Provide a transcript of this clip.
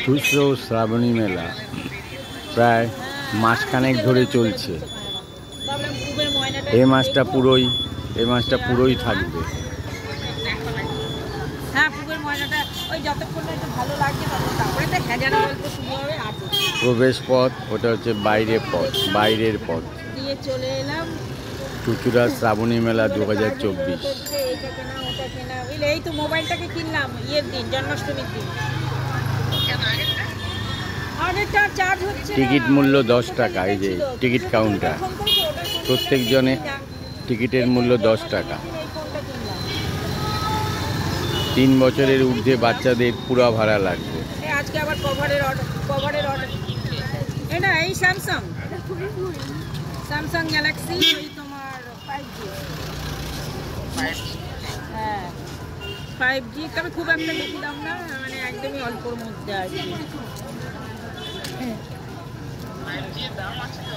খুচরো শ্রাবণী মেলা প্রায় মাসখানেক ধরে চলছে। এই মাসটা পুরোই থাকবে। প্রবেশ পথ ওটা হচ্ছে বাইরের পথ। চুচুড়া শ্রাবণী মেলা 2024। এই তো মোবাইলটাকে কিনলাম জন্মাষ্টমীর দিন। টিকিট মূল্য 10 টাকা। এই যে টিকিট কাউন্টার, প্রত্যেক জনে টিকিটের মূল্য 10 টাকা। 3 বছরের ঊর্ধ্বে বাচ্চাদের পুরো ভাড়া লাগবে। আজকে আবার কভারের অর্ডার এটা এই স্যামসাং গ্যালাক্সি তোমার 5G। হ্যাঁ 5G, তবে খুব একটা বেশি দাম না, মানে একদমই অল্পর মধ্যে আর কি। 5G দাম আছে তো,